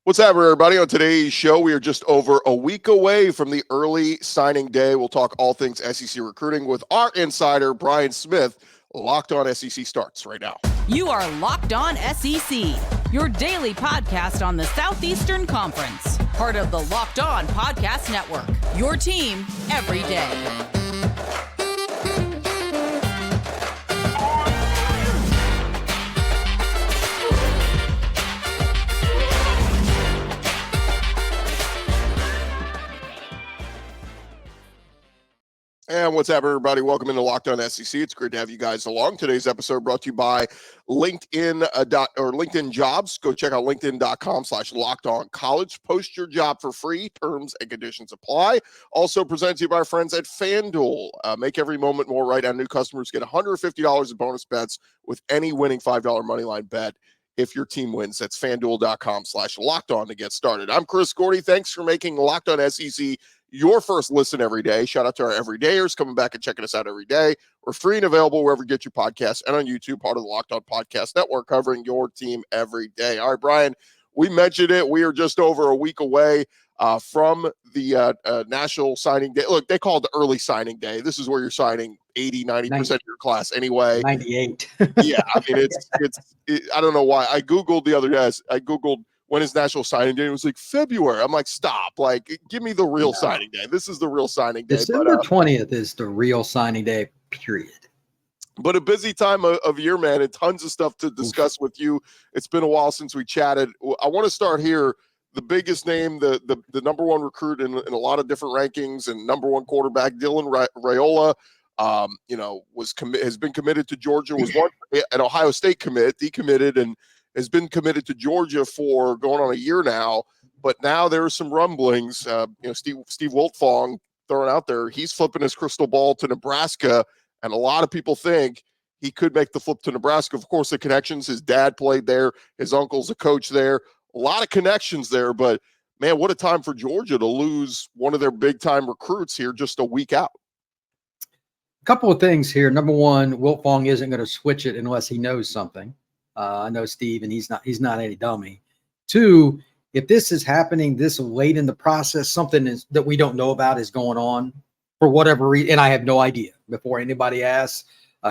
What's happening, everybody? On today's show, we are just over a week away from the early signing day. We'll talk all things SEC recruiting with our insider, Brian Smith. Locked On SEC starts right now. You are Locked On SEC, your daily podcast on the Southeastern Conference. Part of the Locked On Podcast Network, your team every day. And what's happening, everybody? Welcome into Locked On SEC. It's great to have you guys along. Today's episode brought to you by LinkedIn Jobs. Go check out linkedin.com/LockedOnCollege. Post your job for free. Terms and conditions apply. Also presented to you by our friends at FanDuel. Make every moment more right. And new customers get $150 in bonus bets with any winning $5 moneyline bet if your team wins. That's FanDuel.com/LockedOn to get started. I'm Chris Gordy. Thanks for making Locked On SEC your first listen every day. Shout out to our everydayers coming back and checking us out every day. We're free and available wherever you get your podcasts and on YouTube, part of the Locked On Podcast Network, covering your team every day. All right, Brian, we mentioned it. We are just over a week away from the national signing day. Look, they call it the early signing day. This is where you're signing 80-90% of your class anyway. 98. Yeah, I mean, I don't know why. I Googled the other day. I Googled when is National Signing Day? It was like February. I'm like, stop. Like, give me the real signing day. This is the real signing day. December 20th is the real signing day, period. But a busy time of year, man, and tons of stuff to discuss with you. It's been a while since we chatted. I want to start here. The biggest name, the number one recruit in a lot of different rankings, and number one quarterback, Dylan Raiola, has been committed to Georgia. Was one an Ohio State commit, decommitted, and has been committed to Georgia for going on a year now. But now there are some rumblings. Steve Wiltfong throwing out there, he's flipping his crystal ball to Nebraska, and a lot of people think he could make the flip to Nebraska. Of course, the connections. His dad played there. His uncle's a coach there. A lot of connections there. But, man, what a time for Georgia to lose one of their big-time recruits here just a week out. A couple of things here. Number one, Wiltfong isn't going to switch it unless he knows something. I know Steve, and he's not any dummy. Two, if this is happening this late in the process, something is that we don't know about is going on for whatever reason, and I have no idea. Before anybody asks,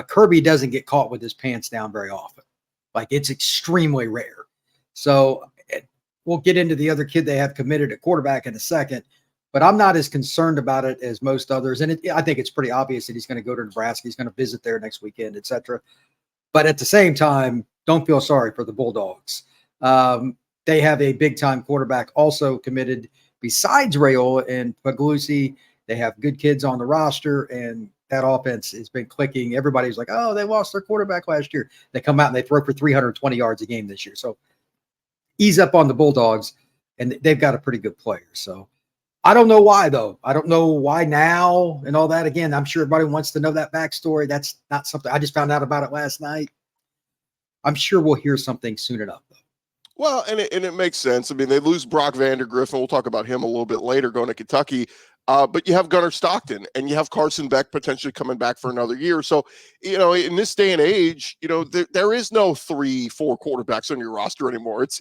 Kirby doesn't get caught with his pants down very often. Like, it's extremely rare. So we'll get into the other kid they have committed at quarterback in a second, but I'm not as concerned about it as most others. And I think it's pretty obvious that he's going to go to Nebraska. He's going to visit there next weekend, et cetera. But at the same time, don't feel sorry for the Bulldogs. They have a big-time quarterback also committed besides Raiola and Puglisi. They have good kids on the roster, and that offense has been clicking. Everybody's like, oh, they lost their quarterback last year. They come out and they throw for 320 yards a game this year. So ease up on the Bulldogs, and they've got a pretty good player. So I don't know why, though. I don't know why now and all that. Again, I'm sure everybody wants to know that backstory. That's not something – I just found out about it last night. I'm sure we'll hear something soon enough, though. Well, and it makes sense. I mean, they lose Brock Vandagriff, and we'll talk about him a little bit later going to Kentucky. But you have Gunnar Stockton, and you have Carson Beck potentially coming back for another year. So, in this day and age, there is no 3-4 quarterbacks on your roster anymore. It's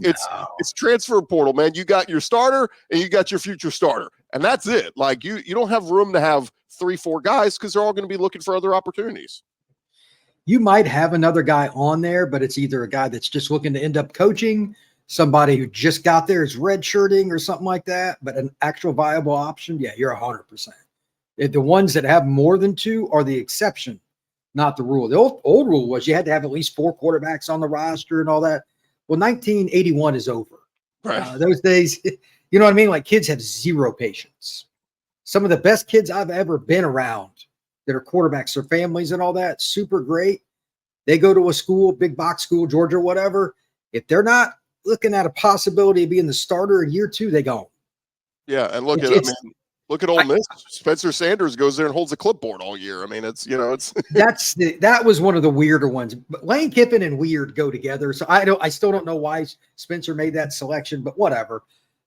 transfer portal, man. You got your starter, and you got your future starter, and that's it. Like, you don't have room to have 3-4 guys because they're all going to be looking for other opportunities. You might have another guy on there, but it's either a guy that's just looking to end up coaching, somebody who just got there is redshirting or something like that, but an actual viable option, yeah, you're 100%. The ones that have more than two are the exception, not the rule. The old rule was you had to have at least 4 quarterbacks on the roster and all that. Well, 1981 is over. Right. Those days, you know what I mean? Like, kids have zero patience. Some of the best kids I've ever been around that are quarterbacks, their families and all that, super great. They go to a school, big box school, Georgia, whatever. If they're not looking at a possibility of being the starter in year 2, they go. Yeah, and look at Ole Miss. Spencer Sanders goes there and holds a clipboard all year. I mean, it's that was one of the weirder ones. But Lane Kiffin and Weird go together. So I still don't know why Spencer made that selection, but whatever.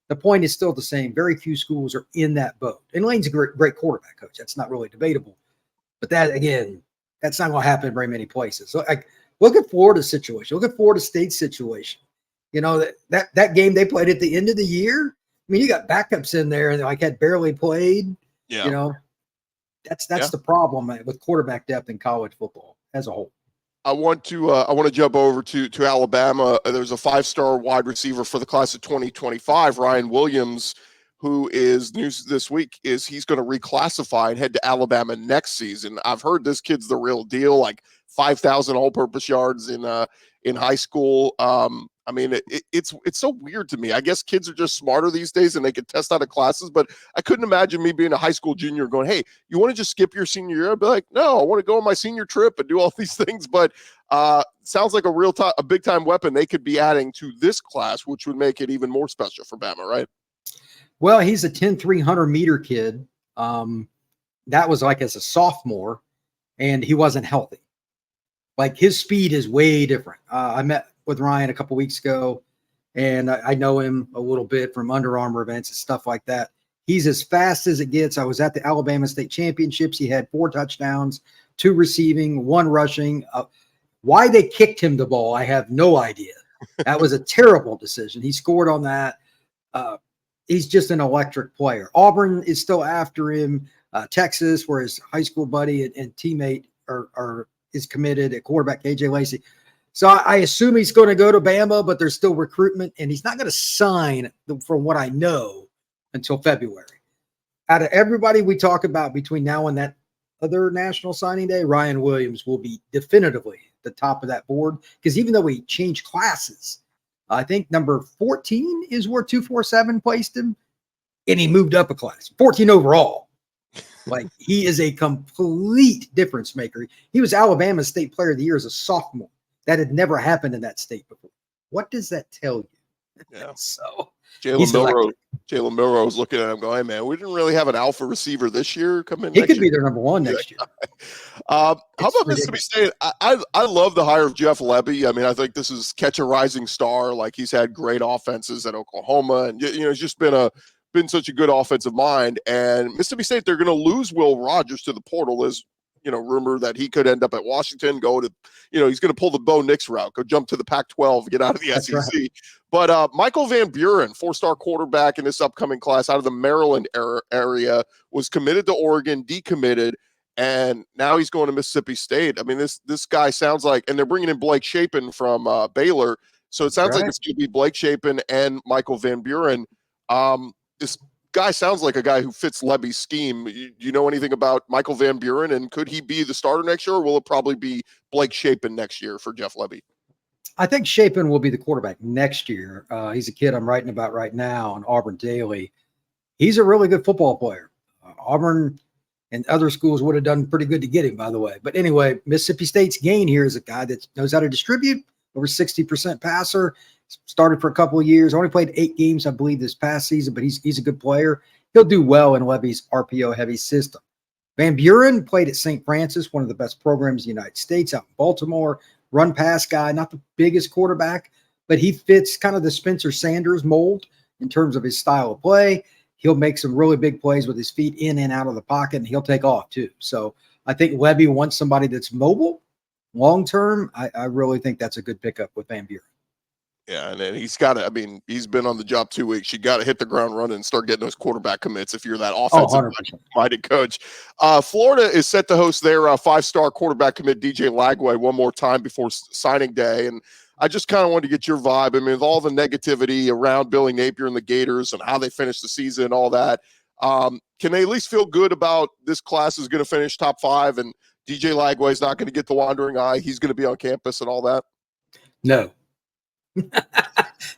The point is still the same. Very few schools are in that boat. And Lane's a great quarterback coach. That's not really debatable. But that, again, that's not going to happen in very many places. So look at Florida's situation. Look at Florida State's situation. You know, that game they played at the end of the year. I mean, you got backups in there and like had barely played. Yeah. You know, that's the problem with quarterback depth in college football as a whole. I want to jump over to Alabama. There's a 5-star wide receiver for the class of 2025, Ryan Williams, who is news this week is he's going to reclassify and head to Alabama next season. I've heard this kid's the real deal, like 5,000 all-purpose yards in high school. I mean, it's so weird to me. I guess kids are just smarter these days and they can test out of classes, but I couldn't imagine me being a high school junior going, hey, you want to just skip your senior year? I'd be like, no, I want to go on my senior trip and do all these things. But sounds like a big-time weapon they could be adding to this class, which would make it even more special for Bama, right? Well, he's a 10,300-meter kid. That was like as a sophomore, and he wasn't healthy. Like his speed is way different. I met with Ryan a couple weeks ago, and I know him a little bit from Under Armour events and stuff like that. He's as fast as it gets. I was at the Alabama State Championships. He had 4 touchdowns, 2 receiving, 1 rushing. Why they kicked him the ball, I have no idea. That was a terrible decision. He scored on that. He's just an electric player. Auburn is still after him. Texas, where his high school buddy and teammate is committed at quarterback, KJ Lacey. So I assume he's going to go to Bama, but there's still recruitment, and he's not going to sign, from what I know, until February. Out of everybody we talk about between now and that other national signing day, Ryan Williams will be definitively the top of that board, because even though we changed classes, I think number 14 is where 247 placed him, and he moved up a class, 14 overall. Like, he is a complete difference maker. He was Alabama State Player of the Year as a sophomore. That had never happened in that state before. What does that tell you? Yeah. So Jalen Milroe was looking at him going, hey, man, we didn't really have an alpha receiver this year. Come in. He could be their number 1 next year. How about Mississippi State? I love the hire of Jeff Lebby. I mean, I think this is catch a rising star. Like, he's had great offenses at Oklahoma, and he's just been such a good offensive mind. And Mississippi State, they're going to lose Will Rogers to the portal. As rumor that he could end up at Washington, go to, he's going to pull the Bo Nix route, go jump to the Pac-12, get out of the That's SEC. Right. But Michael Van Buren, 4-star quarterback in this upcoming class out of the Maryland area, was committed to Oregon, decommitted, and now he's going to Mississippi State. I mean, this guy sounds like, and they're bringing in Blake Shapen from Baylor, so it sounds like it's going to be Blake Shapen and Michael Van Buren. This guy sounds like a guy who fits Lebby's scheme. Do you know anything about Michael Van Buren, and could he be the starter next year, or will it probably be Blake Shapen next year for Jeff Lebby? I think Shapen will be the quarterback next year. He's a kid I'm writing about right now on Auburn Daily. He's a really good football player. Auburn and other schools would have done pretty good to get him, by the way. But anyway, Mississippi State's gain here is a guy that knows how to distribute, over 60% passer, started for a couple of years, only played 8 games, I believe, this past season, but he's a good player. He'll do well in Lebby's RPO-heavy system. Van Buren played at St. Francis, one of the best programs in the United States, out in Baltimore. Run-pass guy, not the biggest quarterback, but he fits kind of the Spencer Sanders mold in terms of his style of play. He'll make some really big plays with his feet in and out of the pocket, and he'll take off too. So I think Lebby wants somebody that's mobile long-term. I really think that's a good pickup with Van Buren. Yeah, and then he's got to, I mean, he's been on the job 2 weeks. You got to hit the ground running and start getting those quarterback commits if you're that offensive-minded coach. Florida is set to host their 5-star quarterback commit, DJ Lagway, one more time before signing day. And I just kind of wanted to get your vibe. I mean, with all the negativity around Billy Napier and the Gators and how they finished the season and all that, can they at least feel good about this class is going to finish top 5 and DJ Lagway is not going to get the wandering eye? He's going to be on campus and all that? No.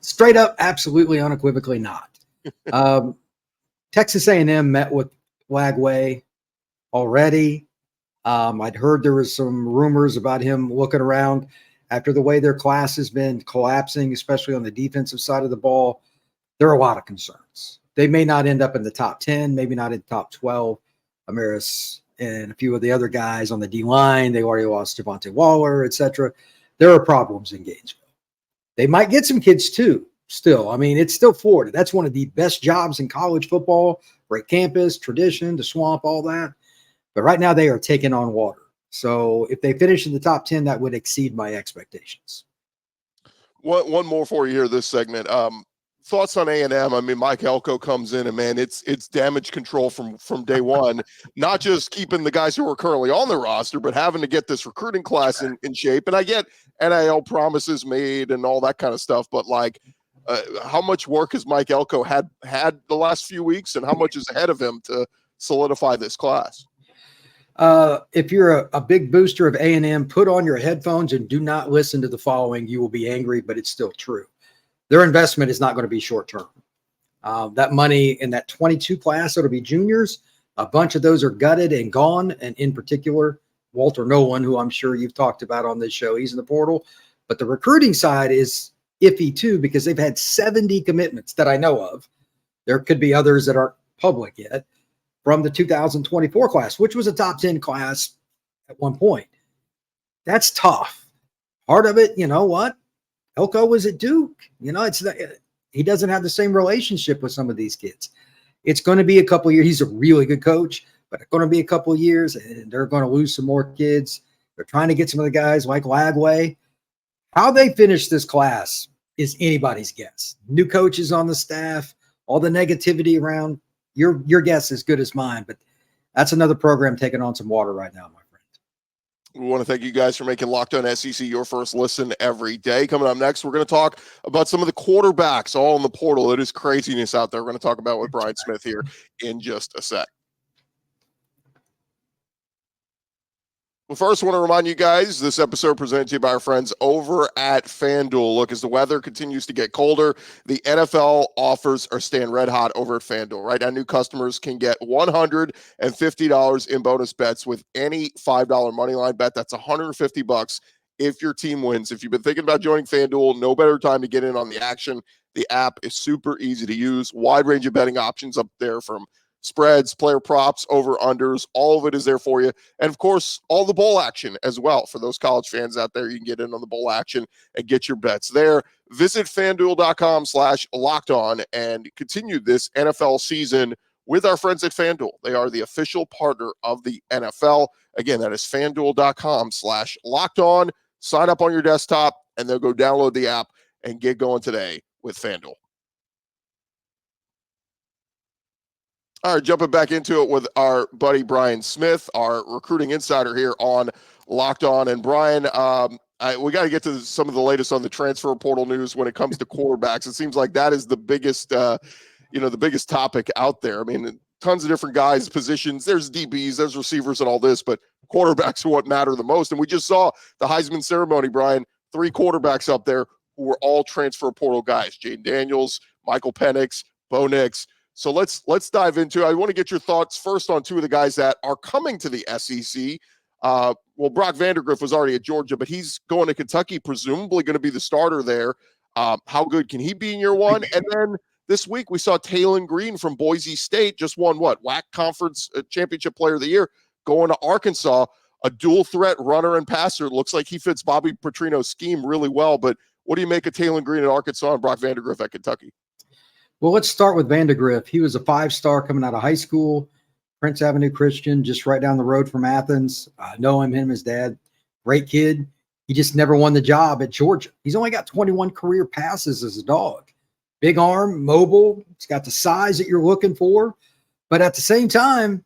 Straight up, absolutely, unequivocally not. Texas A&M met with Lagway already. I'd heard there was some rumors about him looking around after the way their class has been collapsing, especially on the defensive side of the ball. There are a lot of concerns. They may not end up in the top 10, maybe not in the top 12. Amaris and a few of the other guys on the D-line, they already lost Javonte Waller, etc. There are problems in Gainesville. They might get some kids too, still. I mean, it's still Florida. That's one of the best jobs in college football. Great campus, tradition, the swamp, all that. But right now they are taking on water. So if they finish in the top 10, that would exceed my expectations. One more for you here this segment. Thoughts on A&M? I mean, Mike Elko comes in and, man, it's damage control from day one. Not just keeping the guys who are currently on the roster, but having to get this recruiting class in shape. And I get NIL promises made and all that kind of stuff, but like, how much work has Mike Elko had the last few weeks, and how much is ahead of him to solidify this class? If you're a big booster of A&M, put on your headphones and do not listen to the following. You will be angry, but it's still true. Their investment is not going to be short term. That money in that 22 class, that'll be juniors. A bunch of those are gutted and gone. And in particular, Walter Nolan, who I'm sure you've talked about on this show, he's in the portal. But the recruiting side is iffy too, because they've had 70 commitments that I know of. There could be others that aren't public yet from the 2024 class, which was a top 10 class at one point. That's tough. Part of it, you know what? Elko was at Duke. You know, he doesn't have the same relationship with some of these kids. It's going to be a couple of years. He's a really good coach, but it's going to be a couple of years, and they're going to lose some more kids. They're trying to get some of the guys like Lagway. How they finish this class is anybody's guess. New coaches on the staff, all the negativity around. Your guess is as good as mine, but that's another program taking on some water right now, my friend. We want to thank you guys for making Locked On SEC your first listen every day. Coming up next, we're going to talk about some of the quarterbacks all in the portal. It is craziness out there. We're going to talk about with Brian Smith here in just a sec. Well, first, I want to remind you guys, this episode presented to you by our friends over at FanDuel. Look, as the weather continues to get colder, the NFL offers are staying red hot over at FanDuel. Right now, new customers can get $150 in bonus bets with any $5 money line bet. That's $150 if your team wins. If you've been thinking about joining FanDuel, no better time to get in on the action. The app is super easy to use. Wide range of betting options up there, from spreads, player props, over-unders, all of it is there for you. And, of course, all the bowl action as well. For those college fans out there, you can get in on the bowl action and get your bets there. Visit FanDuel.com/lockedon and continue this NFL season with our friends at FanDuel. They are the official partner of the NFL. Again, that is FanDuel.com/lockedon. Sign up on your desktop, and then go download the app and get going today with FanDuel. All right, jumping back into it with our buddy Brian Smith, our recruiting insider here on Locked On. And Brian, we got to get to some of the latest on the transfer portal news when it comes to quarterbacks. It seems like that is the biggest, the biggest topic out there. I mean, tons of different guys, positions. There's DBs, there's receivers, and all this, but quarterbacks are what matter the most. And we just saw the Heisman ceremony, Brian. 3 quarterbacks up there who were all transfer portal guys: Jaden Daniels, Michael Penix, Bo Nix. So let's dive into it. I want to get your thoughts first on 2 of the guys that are coming to the SEC. Well, Brock Vandagriff was already at Georgia, but he's going to Kentucky, presumably going to be the starter there. How good can he be in year one? And then this week we saw Taylen Green from Boise State, just won WAC Conference Championship Player of the Year, going to Arkansas, a dual threat runner and passer. It looks like he fits Bobby Petrino's scheme really well. But what do you make of Taylen Green at Arkansas and Brock Vandagriff at Kentucky? Well, let's start with Vandagriff. He was a 5-star coming out of high school, Prince Avenue Christian, just right down the road from Athens. I know him, his dad. Great kid. He just never won the job at Georgia. He's only got 21 career passes as a dog. Big arm, mobile. He's got the size that you're looking for. But at the same time,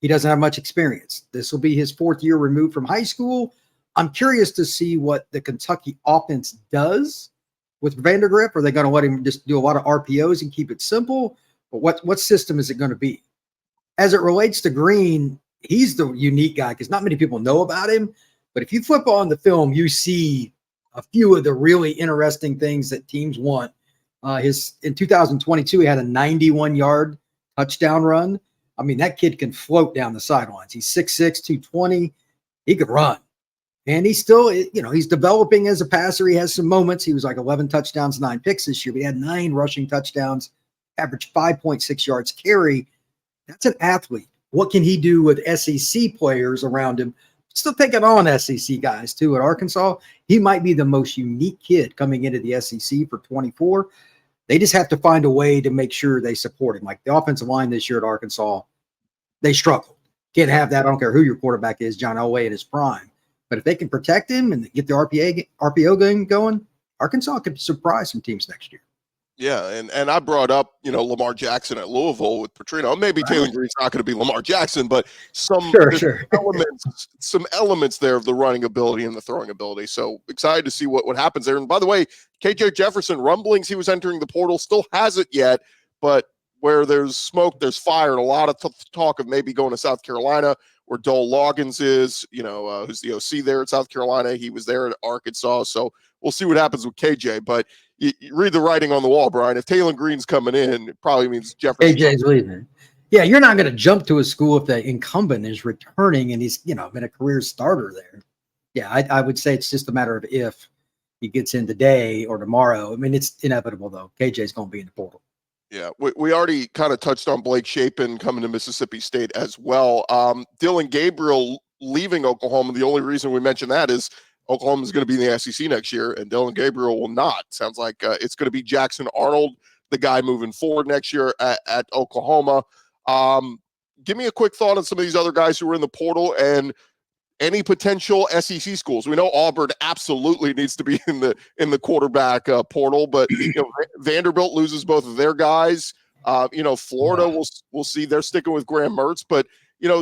he doesn't have much experience. This will be his 4th year removed from high school. I'm curious to see what the Kentucky offense does with Vandagriff. Are they going to let him just do a lot of RPOs and keep it simple? But what system is it going to be? As it relates to Green, he's the unique guy because not many people know about him. But if you flip on the film, you see a few of the really interesting things that teams want. In 2022, he had a 91-yard touchdown run. I mean, that kid can float down the sidelines. He's 6'6", 220. He could run. And he's still, he's developing as a passer. He has some moments. He was like 11 touchdowns, 9 picks this year. But he had 9 rushing touchdowns, averaged 5.6 yards carry. That's an athlete. What can he do with SEC players around him? Still taking on SEC guys, too, at Arkansas. He might be the most unique kid coming into the SEC for 24. They just have to find a way to make sure they support him. Like the offensive line this year at Arkansas, they struggled. Can't have that. I don't care who your quarterback is, John Elway in his prime. But if they can protect him and get the RPO game going, Arkansas could surprise some teams next year. Yeah, and I brought up, Lamar Jackson at Louisville with Petrino. Maybe Right. Taylen Green's not going to be Lamar Jackson, but Sure. some elements there of the running ability and the throwing ability. So excited to see what happens there. And by the way, KJ Jefferson, rumblings he was entering the portal, still hasn't yet, but where there's smoke, there's fire, and a lot of talk of maybe going to South Carolina, where Dole Loggins is, who's the OC there at South Carolina. He was there at Arkansas. So we'll see what happens with KJ, but you read the writing on the wall, Brian. If Taylen Green's coming in, it probably means Jefferson. KJ's leaving. Yeah, you're not going to jump to a school if the incumbent is returning and he's, been a career starter there. Yeah, I would say it's just a matter of if he gets in today or tomorrow. I mean, it's inevitable, though. KJ's going to be in the portal. Yeah, we already kind of touched on Blake Shapen coming to Mississippi State as well. Dillon Gabriel leaving Oklahoma. The only reason we mention that is Oklahoma is going to be in the SEC next year, and Dillon Gabriel will not. Sounds like it's going to be Jackson Arnold, the guy moving forward next year at Oklahoma. Give me a quick thought on some of these other guys who are in the portal and any potential SEC schools. We know Auburn absolutely needs to be in the quarterback portal, but Vanderbilt loses both of their guys. Florida, we'll see. They're sticking with Graham Mertz, but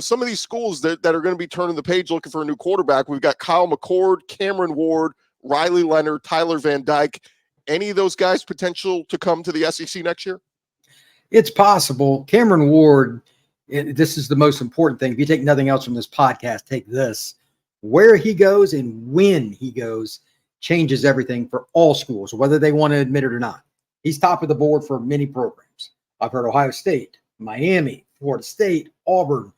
some of these schools that are going to be turning the page looking for a new quarterback. We've got Kyle McCord, Cameron Ward, Riley Leonard, Tyler Van Dyke. Any of those guys potential to come to the SEC next year? It's possible. Cameron Ward, this is the most important thing. If you take nothing else from this podcast, take this. Where he goes and when he goes changes everything for all schools, whether they want to admit it or not. He's top of the board for many programs. I've heard Ohio State, Miami, Florida State, Auburn,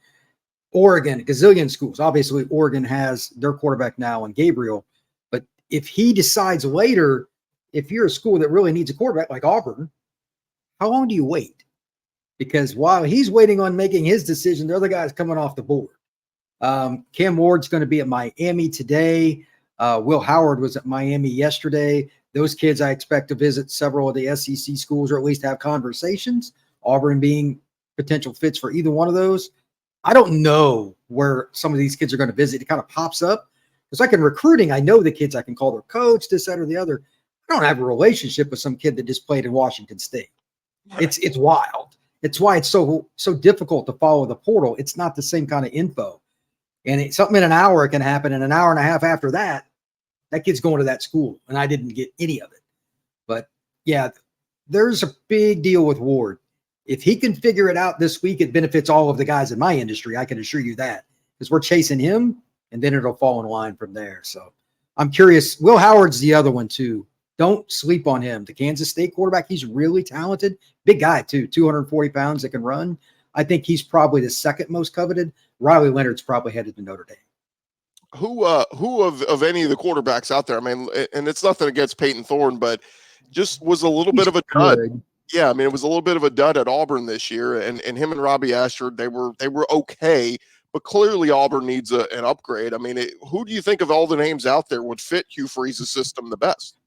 Oregon, a gazillion schools. Obviously, Oregon has their quarterback now in Gabriel. But if he decides later, if you're a school that really needs a quarterback like Auburn, how long do you wait? Because while he's waiting on making his decision, the other guy's coming off the board. Cam Ward's going to be at Miami today. Will Howard was at Miami yesterday. Those kids I expect to visit several of the SEC schools or at least have conversations. Auburn being potential fits for either one of those. I don't know where some of these kids are going to visit. It kind of pops up. Because like in recruiting, I know the kids. I can call their coach, this, that, or the other. I don't have a relationship with some kid that just played in Washington State. It's wild. It's why it's so difficult to follow the portal. It's not the same kind of info. And something in an hour can happen. And an hour and a half after that kid's going to that school. And I didn't get any of it. But, yeah, there's a big deal with Ward. If he can figure it out this week, it benefits all of the guys in my industry. I can assure you that. Because we're chasing him, and then it'll fall in line from there. So I'm curious. Will Howard's the other one, too. Don't sleep on him. The Kansas State quarterback, he's really talented. Big guy, too, 240 pounds that can run. I think he's probably the second most coveted. Riley Leonard's probably headed to Notre Dame. Who of any of the quarterbacks out there? I mean, and it's nothing against Peyton Thorne, but just was a little bit of a dud. Good. Yeah, I mean, it was a little bit of a dud at Auburn this year, and him and Robbie Ashford, they were okay, but clearly Auburn needs an upgrade. I mean, who do you think of all the names out there would fit Hugh Freeze's system the best?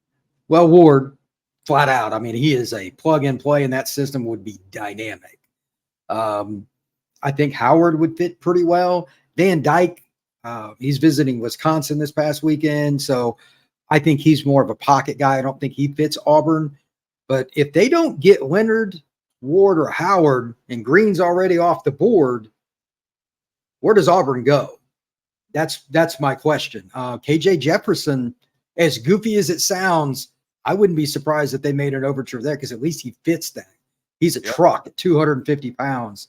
Well, Ward, flat out. I mean, he is a plug and play, and that system would be dynamic. I think Howard would fit pretty well. Van Dyke, he's visiting Wisconsin this past weekend, so I think he's more of a pocket guy. I don't think he fits Auburn. But if they don't get Leonard, Ward, or Howard, and Green's already off the board, where does Auburn go? That's my question. KJ Jefferson, as goofy as it sounds, I wouldn't be surprised if they made an overture there because at least he fits that. He's a truck at 250 pounds.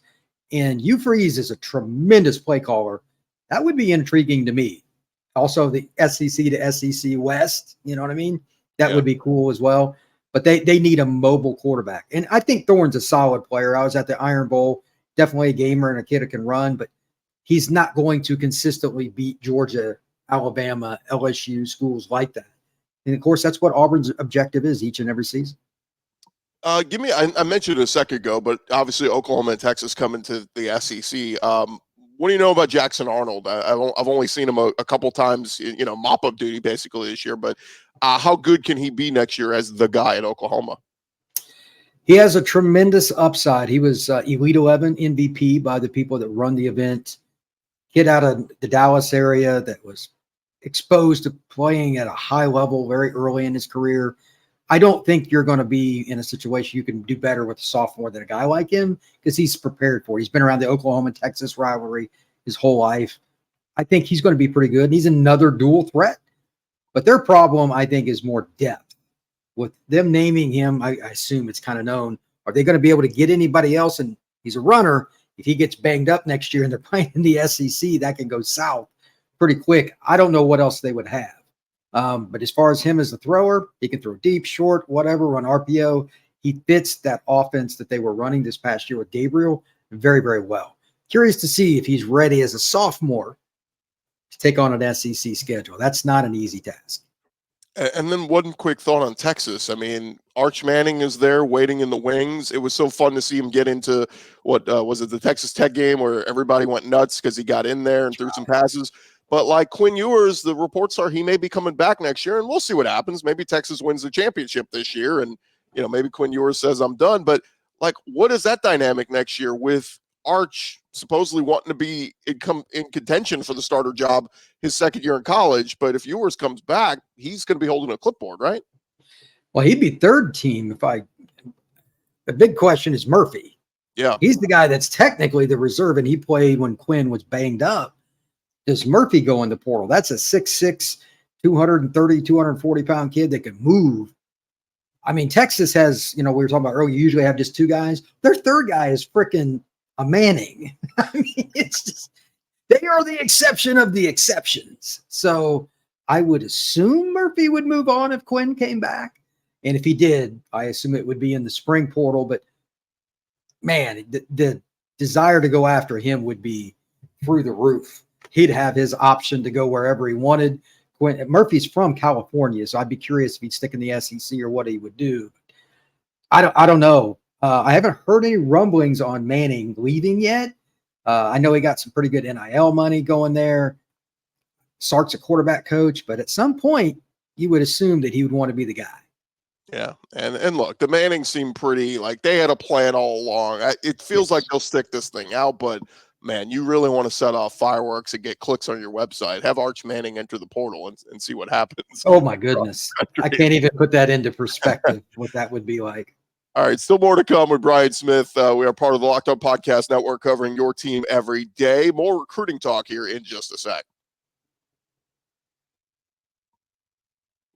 And Hugh Freeze is a tremendous play caller. That would be intriguing to me. Also, the SEC to SEC West, you know what I mean? That would be cool as well. But they need a mobile quarterback. And I think Thorne's a solid player. I was at the Iron Bowl, definitely a gamer and a kid who can run, but he's not going to consistently beat Georgia, Alabama, LSU, schools like that. And, of course, that's what Auburn's objective is each and every season. I mentioned it a second ago, but obviously Oklahoma and Texas coming to the SEC. What do you know about Jackson Arnold? I've only seen him a couple times, mop-up duty basically this year, but how good can he be next year as the guy at Oklahoma? He has a tremendous upside. He was Elite 11 MVP by the people that run the event. Kid out of the Dallas area that was exposed to playing at a high level very early in his career. I don't think you're going to be in a situation you can do better with a sophomore than a guy like him because he's prepared for it. He's been around the Oklahoma-Texas rivalry his whole life. I think he's going to be pretty good. And he's another dual threat. But their problem, I think, is more depth. With them naming him, I assume it's kind of known. Are they going to be able to get anybody else? And he's a runner. If he gets banged up next year and they're playing in the SEC, that can go south pretty quick. I don't know what else they would have. But as far as him as a thrower, he can throw deep, short, whatever, run RPO. He fits that offense that they were running this past year with Gabriel very, very well. Curious to see if he's ready as a sophomore to take on an SEC schedule. That's not an easy task. And then one quick thought on Texas. I mean, Arch Manning is there waiting in the wings. It was so fun to see him get into what was it, the Texas Tech game where everybody went nuts because he got in there and threw some passes. But like Quinn Ewers, the reports are he may be coming back next year, and we'll see what happens. Maybe Texas wins the championship this year, and maybe Quinn Ewers says I'm done. But like, what is that dynamic next year with Arch supposedly wanting to be in contention for the starter job his second year in college? But if Ewers comes back, he's going to be holding a clipboard, right? Well, he'd be third team the big question is Murphy. Yeah. He's the guy that's technically the reserve, and he played when Quinn was banged up. Does Murphy go in the portal? That's a 6'6", 230, 240-pound kid that can move. I mean, Texas has, we were talking about earlier, you usually have just two guys. Their third guy is freaking a Manning. I mean, it's just, they are the exception of the exceptions. So I would assume Murphy would move on if Quinn came back. And if he did, I assume it would be in the spring portal. But, man, the desire to go after him would be through the roof. He'd have his option to go wherever he wanted. Murphy's from California, so I'd be curious if he'd stick in the SEC or what he would do. I don't know. I haven't heard any rumblings on Manning leaving yet. I know he got some pretty good NIL money going there. Sark's a quarterback coach, but at some point, you would assume that he would want to be the guy. Yeah, and look, the Mannings seem pretty like they had a plan all along. It feels like they'll stick this thing out, but man, you really want to set off fireworks and get clicks on your website. Have Arch Manning enter the portal and see what happens. Oh, my goodness. I can't even put that into perspective, what that would be like. All right, still more to come with Brian Smith. We are part of the Locked On Podcast Network covering your team every day. More recruiting talk here in just a sec.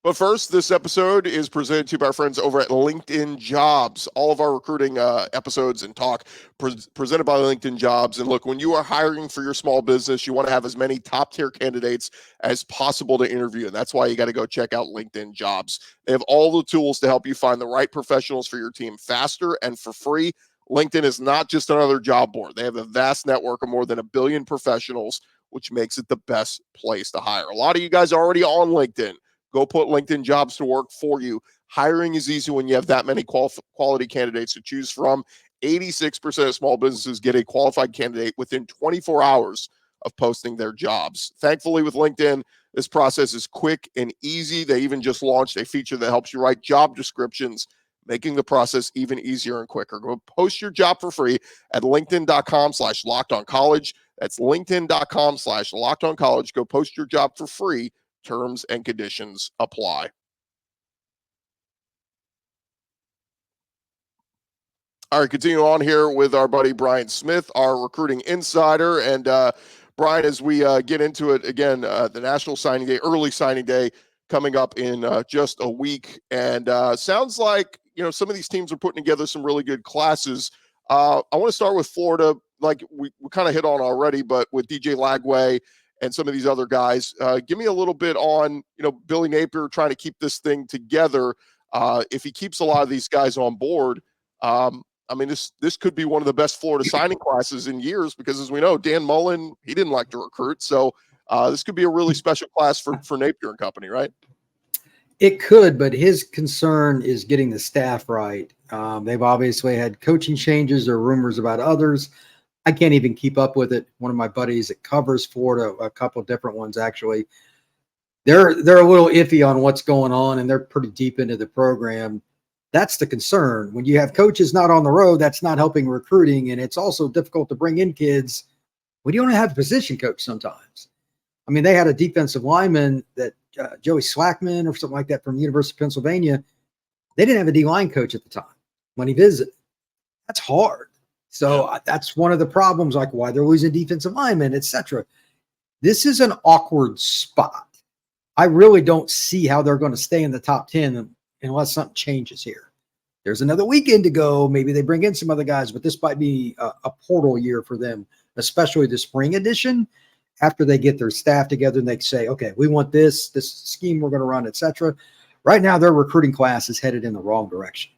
But first, this episode is presented to you by our friends over at LinkedIn Jobs. All of our recruiting episodes and talk presented by LinkedIn Jobs. And look, when you are hiring for your small business, you want to have as many top-tier candidates as possible to interview. And that's why you got to go check out LinkedIn Jobs. They have all the tools to help you find the right professionals for your team faster and for free. LinkedIn is not just another job board. They have a vast network of more than 1 billion professionals, which makes it the best place to hire. A lot of you guys are already on LinkedIn. Go put LinkedIn Jobs to work for you. Hiring is easy when you have that many quality candidates to choose from. 86% of small businesses get a qualified candidate within 24 hours of posting their jobs. Thankfully, with LinkedIn, this process is quick and easy. They even just launched a feature that helps you write job descriptions, making the process even easier and quicker. Go post your job for free at linkedin.com/lockedoncollege. That's linkedin.com/lockedoncollege. Go post your job for free. Terms and conditions apply. All right, continue on here with our buddy Brian Smith, our recruiting insider. And Brian, as we get into it again, the National Signing Day, early signing day coming up in just a week. And sounds like, some of these teams are putting together some really good classes. I want to start with Florida, like we kind of hit on already, but with DJ Lagway and some of these other guys. Give me a little bit on, Billy Napier trying to keep this thing together. If he keeps a lot of these guys on board, this could be one of the best Florida signing classes in years because, as we know, Dan Mullen, he didn't like to recruit. So this could be a really special class for Napier and company, right? It could, but his concern is getting the staff right. They've obviously had coaching changes or rumors about others. I can't even keep up with it. One of my buddies that covers Florida, a couple different ones actually, they're a little iffy on what's going on, and they're pretty deep into the program. That's the concern. When you have coaches not on the road, that's not helping recruiting, and it's also difficult to bring in kids when you don't have a position coach sometimes. I mean, they had a defensive lineman that Joey Slackman or something like that from the University of Pennsylvania. They didn't have a D-line coach at the time when he visited. That's hard. So that's one of the problems, like why they're losing defensive linemen, etc. This is an awkward spot. I really don't see how they're going to stay in the top 10 unless something changes here. There's another weekend to go. Maybe they bring in some other guys, but this might be a portal year for them, especially the spring edition, after they get their staff together and they say, okay, we want this scheme we're going to run, etc. Right now, their recruiting class is headed in the wrong direction.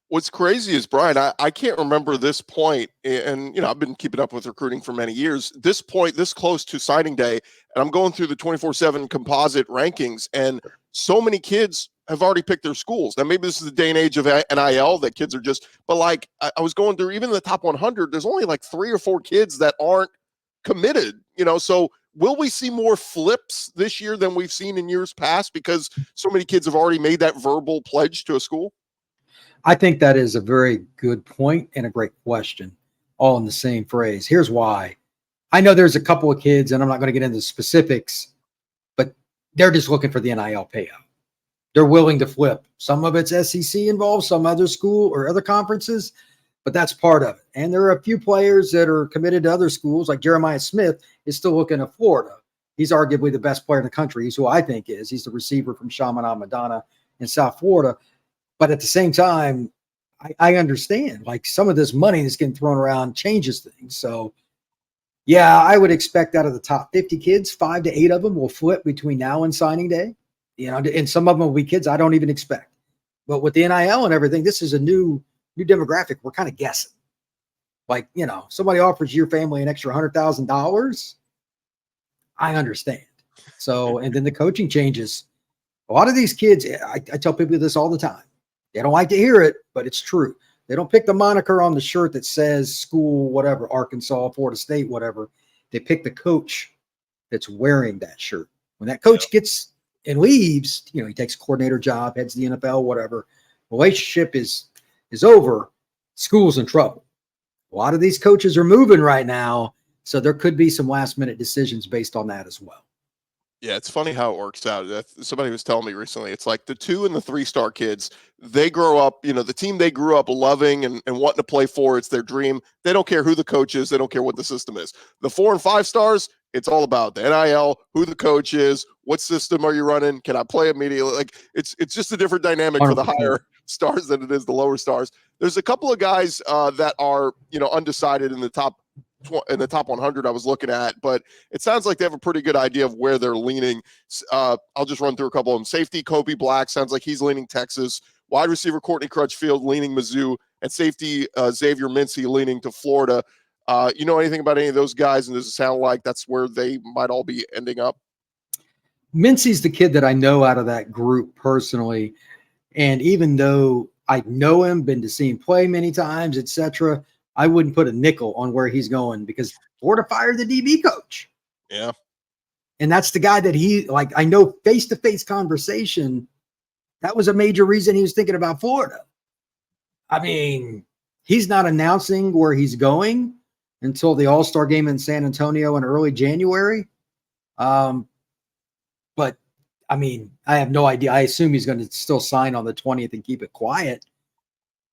What's crazy is, Brian, I can't remember this point, and I've been keeping up with recruiting for many years, this point, this close to signing day, and I'm going through the 24/7 composite rankings, and so many kids have already picked their schools. Now, maybe this is the day and age of NIL that kids are just, but like I was going through, even in the top 100, there's only like 3 or 4 kids that aren't committed, so will we see more flips this year than we've seen in years past because so many kids have already made that verbal pledge to a school? I think that is a very good point and a great question, all in the same phrase. Here's why. I know there's a couple of kids, and I'm not going to get into specifics, but they're just looking for the NIL payout. They're willing to flip. Some of it's SEC involved, some other school or other conferences, but that's part of it. And there are a few players that are committed to other schools, like Jeremiah Smith is still looking at Florida. He's arguably the best player in the country. He's who I think is. He's the receiver from Chaminade Madonna in South Florida. But at the same time, I understand, like some of this money that's getting thrown around changes things. So, yeah, I would expect out of the top 50 kids, 5 to 8 of them will flip between now and signing day. And some of them will be kids I don't even expect. But with the NIL and everything, this is a new demographic. We're kind of guessing. Like, somebody offers your family an extra $100,000. I understand. So, and then the coaching changes. A lot of these kids, I tell people this all the time. They don't like to hear it, but it's true. They don't pick the moniker on the shirt that says school, whatever, Arkansas, Florida State, whatever. They pick the coach that's wearing that shirt. When that coach gets and leaves, he takes a coordinator job, heads the NFL, whatever. Relationship is over. School's in trouble. A lot of these coaches are moving right now, so there could be some last-minute decisions based on that as well. Yeah, it's funny how it works out. Somebody was telling me recently, it's like the 2 and the 3-star kids, they grow up, the team they grew up loving and wanting to play for, it's their dream. They don't care who the coach is. They don't care what the system is. The 4 and 5 stars, it's all about the NIL, who the coach is, what system are you running, can I play immediately? Like it's just a different dynamic 100%. For the higher stars than it is the lower stars. There's a couple of guys that are, undecided in the top 100 I was looking at, but it sounds like they have a pretty good idea of where they're leaning. I'll just run through a couple of them. Safety, Kobe Black, sounds like he's leaning Texas. Wide receiver, Courtney Crutchfield, leaning Mizzou. And safety, Xavier Mincy, leaning to Florida. You know anything about any of those guys, and does it sound like that's where they might all be ending up? Mincy's the kid that I know out of that group personally, and even though I know him, been to see him play many times, etc., I wouldn't put a nickel on where he's going because Florida fired the DB coach. Yeah. And that's the guy that I know face-to-face conversation, that was a major reason he was thinking about Florida. I mean, he's not announcing where he's going until the All-Star game in San Antonio in early January. But, I mean, I have no idea. I assume he's going to still sign on the 20th and keep it quiet.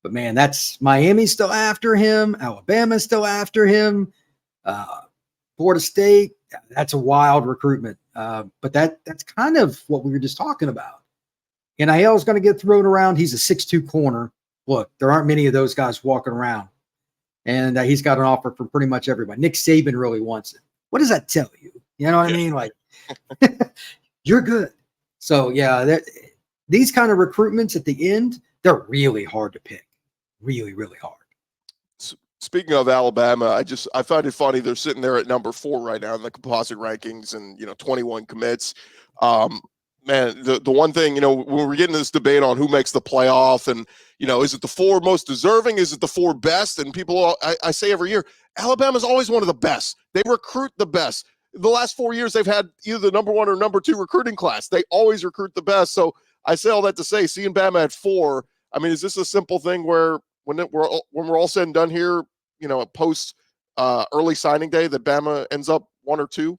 But, man, that's Miami's still after him. Alabama's still after him. Florida State, that's a wild recruitment. But that's kind of what we were just talking about. NIL is going to get thrown around. He's a 6'2 corner. Look, there aren't many of those guys walking around. And he's got an offer from pretty much everybody. Nick Saban really wants it. What does that tell you? You know what I mean? Like, you're good. So, yeah, these kind of recruitments at the end, they're really hard to pick. Really, really hard. Speaking of Alabama, I find it funny. They're sitting there at number 4 right now in the composite rankings and, 21 commits. Man, the one thing, when we're getting this debate on who makes the playoff and, is it the 4 most deserving? Is it the 4 best? And people, I say every year, Alabama's always one of the best. They recruit the best. The last 4 years, they've had either the number 1 or number 2 recruiting class. They always recruit the best. So I say all that to say, seeing Bama at 4, I mean, is this a simple thing where when we're all said and done here, post early signing day, that Bama ends up 1 or 2?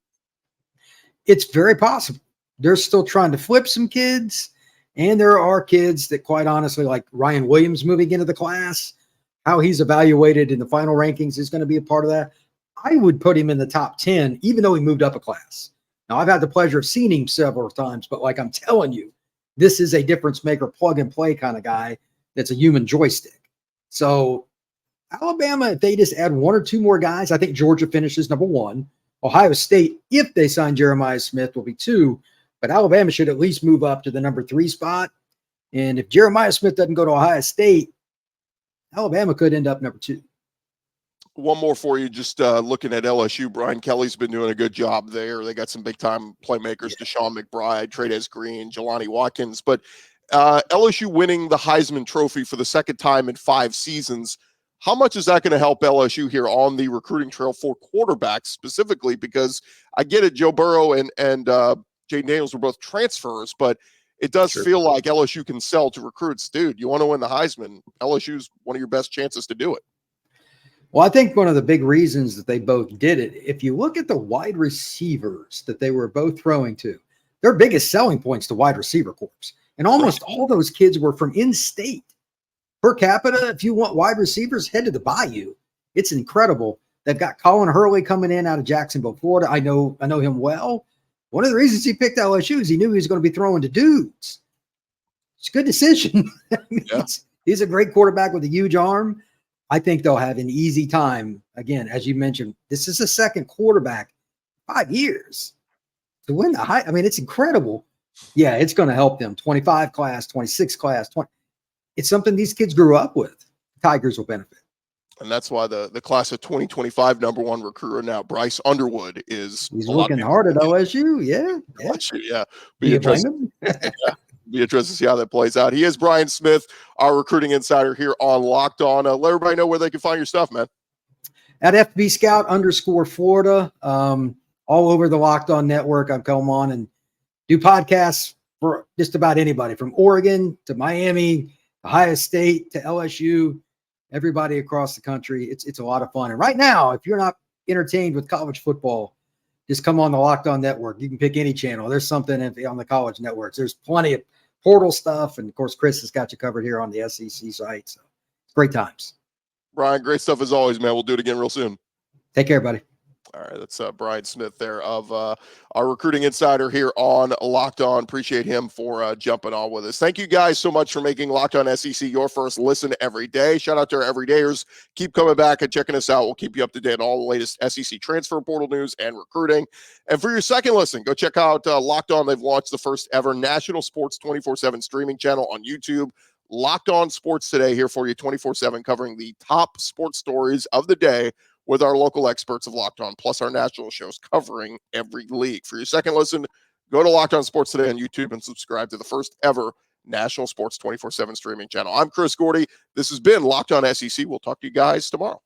It's very possible. They're still trying to flip some kids. And there are kids that, quite honestly, like Ryan Williams moving into the class, how he's evaluated in the final rankings is going to be a part of that. I would put him in the top 10, even though he moved up a class. Now, I've had the pleasure of seeing him several times, but like I'm telling you, this is a difference maker, plug and play kind of guy that's a human joystick. So Alabama, if they just add one or two more guys, I think Georgia finishes number 1. Ohio State, if they sign Jeremiah Smith, will be 2. But Alabama should at least move up to the number 3 spot. And if Jeremiah Smith doesn't go to Ohio State, Alabama could end up number 2. One more for you, just looking at LSU. Brian Kelly's been doing a good job there. They got some big-time playmakers, Deshaun McBride, Trey'Dez Green, Jelani Watkins. But LSU winning the Heisman Trophy for the second time in 5 seasons, how much is that going to help LSU here on the recruiting trail for quarterbacks specifically? Because I get it, Joe Burrow and Jaden Daniels were both transfers, but it does feel like LSU can sell to recruits. Dude, you want to win the Heisman, LSU's one of your best chances to do it. Well, I think one of the big reasons that they both did it, if you look at the wide receivers that they were both throwing to, their biggest selling points to wide receiver corps. And almost all those kids were from in-state. Per capita, if you want wide receivers, head to the Bayou. It's incredible. They've got Colin Hurley coming in out of Jacksonville, Florida. I know him well. One of the reasons he picked LSU is he knew he was going to be throwing to dudes. It's a good decision. He's a great quarterback with a huge arm. I think they'll have an easy time. Again, as you mentioned, this is the second quarterback in 5 years to win the high. I mean, it's incredible. Yeah, it's going to help them. 25 class, 26 class, 20. It's something these kids grew up with. Tigers will benefit. And that's why the class of 2025 number 1 recruiter now, Bryce Underwood, he's looking hard at LSU. Yeah. LSU, yeah. Be interesting. Be interested to see how that plays out. He is Brian Smith, our recruiting insider here on Locked On. Let everybody know where they can find your stuff, man. At FB Scout _Florida, all over the Locked On network. I've come on and do podcasts for just about anybody from Oregon to Miami, Ohio State to LSU, everybody across the country. It's a lot of fun. And right now, if you're not entertained with college football, just come on the Locked On network. You can pick any channel. There's something on the college networks. There's plenty of portal stuff. And of course, Chris has got you covered here on the SEC site. So it's great times. Brian, great stuff as always, man. We'll do it again real soon. Take care, buddy. All right, that's Brian Smith there of our recruiting insider here on Locked On. Appreciate him for jumping on with us. Thank you guys so much for making Locked On SEC your first listen every day. Shout out to our everydayers. Keep coming back and checking us out. We'll keep you up to date on all the latest SEC transfer portal news and recruiting. And for your second listen, go check out Locked On. They've launched the first ever national sports 24/7 streaming channel on YouTube. Locked On Sports Today here for you 24/7, covering the top sports stories of the day with our local experts of Locked On, plus our national shows covering every league. For your second listen, go to Locked On Sports Today on YouTube and subscribe to the first ever national sports 24/7 streaming channel. I'm Chris Gordy. This has been Locked On SEC. We'll talk to you guys tomorrow.